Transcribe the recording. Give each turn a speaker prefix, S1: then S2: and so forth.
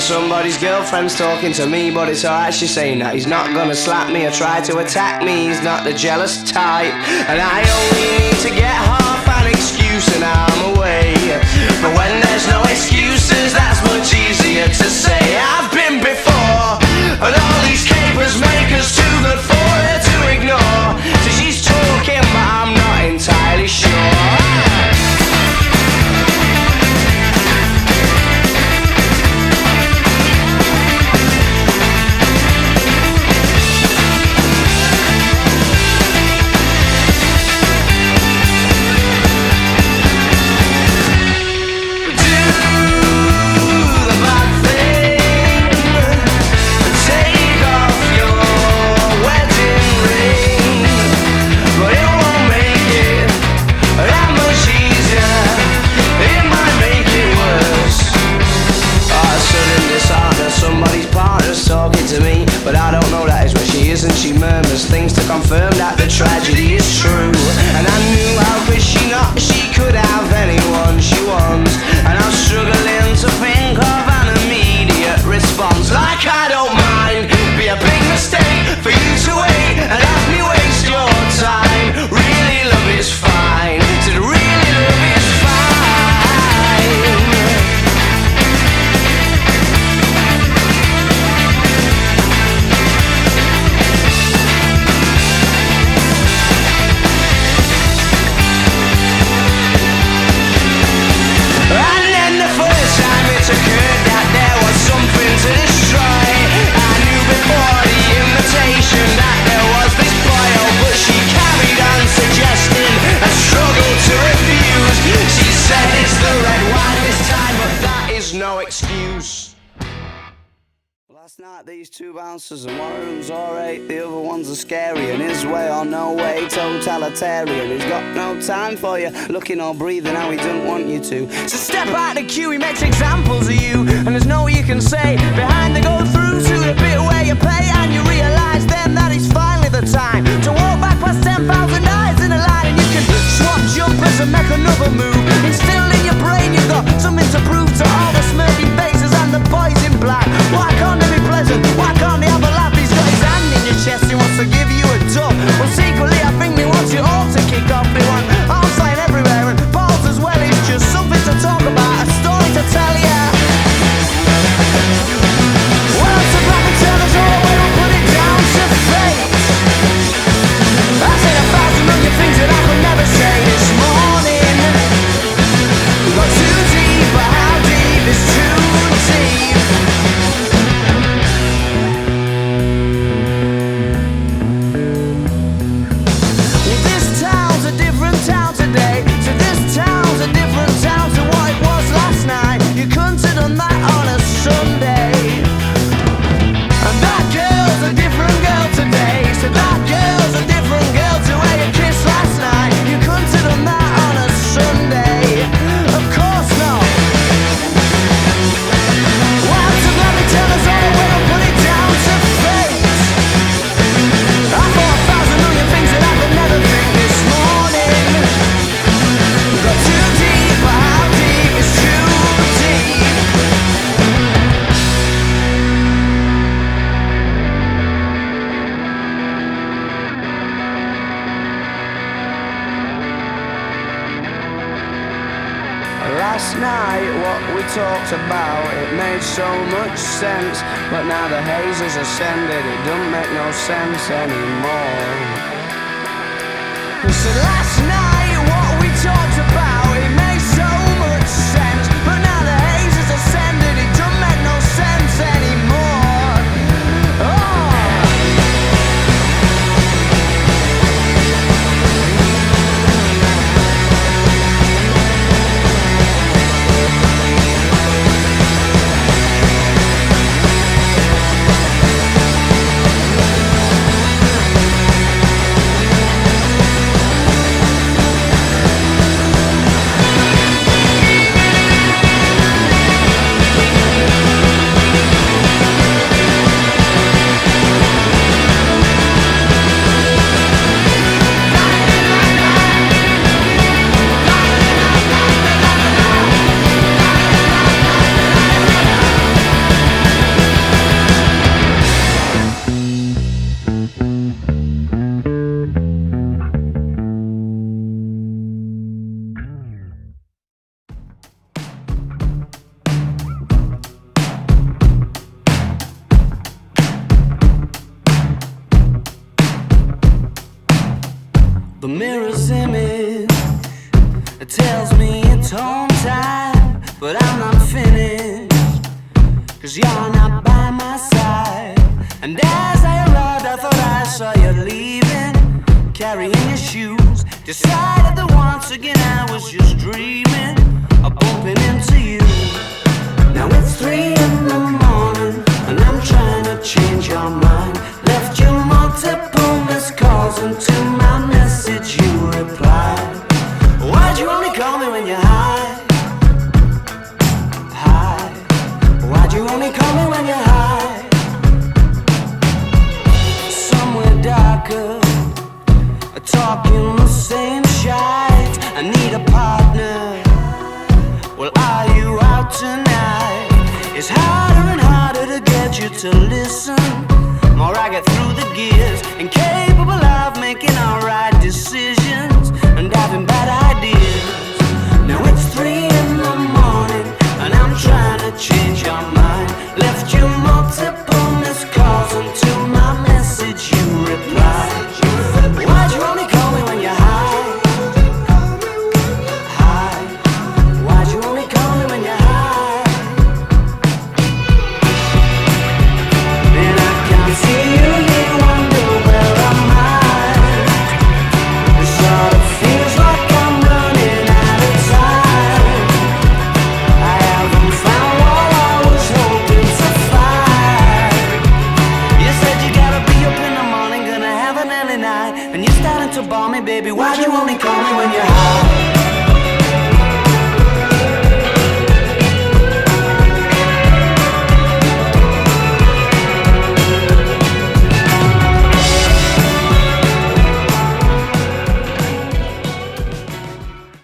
S1: somebody's girlfriend's talking to me, but it's alright, she's saying that he's not gonna slap me or try to attack me. He's not the jealous type, and I only need to get half an excuse and I'm away. But when there's no excuses, that's much easier to say. I've been before, and all these capers make us too good for her to ignore. So she's talking, but I'm not entirely sure. Talking to me, but I don't know that is where she is, and she murmurs things to confirm that the tragedy is true. And I knew how could she not, she could have anyone she wants, and I'm struggling to think of an immediate response. Like I don't mind, be a big mistake for you to wait and have me waste your time. Really love is fine, said really love is fine. Occurred that there was something to destroy. I knew before the invitation that there was this boy, oh, but she carried on suggesting a struggle to refuse. She said it's the red wine this time, but that is no excuse. Last night these two bouncers, and one of them's alright, the other one's a scary, and his way or no way, totalitarian. He's got no time for you, looking or breathing how he doesn't want you to. So step out the queue, he makes examples of you, and there's no you can say. Behind the go through to the bit where you pay, and you realise then that it's finally the time to walk back past 10,000 eyes in a line, and you can swap jumpers and make another move. Instilled in your brain you've got something to prove to all the smirking faces and the boys in black. Why can't they be pleasant? Why can't they have a laugh? He's got his hand in your chest, he wants to give you a dub. Well, secretly I think he wants you all to kick off. They want arms flying everywhere and balls as well. It's just something to talk about, a story to tell ya. Well, it's a black and tellers all the way, we'll put it down to fate. I said 1,000 million things that I could never say this morning. We got too deep, but how deep is too deep? Last night what we talked about, it made so much sense, but now the haze has ascended, it don't make no sense anymore. So last night what we talked about, it made so much sense, but now the haze has ascended, it don't make no sense anymore. Oh. tells me it's home time, but I'm not finished, 'cause you're not by my side. And as I arrived, I thought I saw you leaving, carrying your shoes. Decided that once again I was just dreaming of bumping into you. Now it's 3 in the morning, and I'm trying to change your mind. Left you multiple missed calls, and to my message you replied. Why'd you only call me when you're high? High. Why'd you only call me when you're high? Somewhere darker, talking the same shite. I need a partner. Well, are you out tonight? It's harder and harder to get you to listen. More I get through the gears, incapable of making alright decisions and having bad ideas. Now it's 3 in the morning, and I'm trying to change your mind. Left you multiple missed calls, and to my message you replied. Why'd you only call me when you're high? High. Why'd you only call me when you're high? And I can't see you here, wonder where am I? It sort of feels like I'm running out of time. I haven't found what I was hoping to find. You said you gotta be up in the morning, gonna have an early night, and you're starting to bore me, baby. Why'd you only call me when you're high?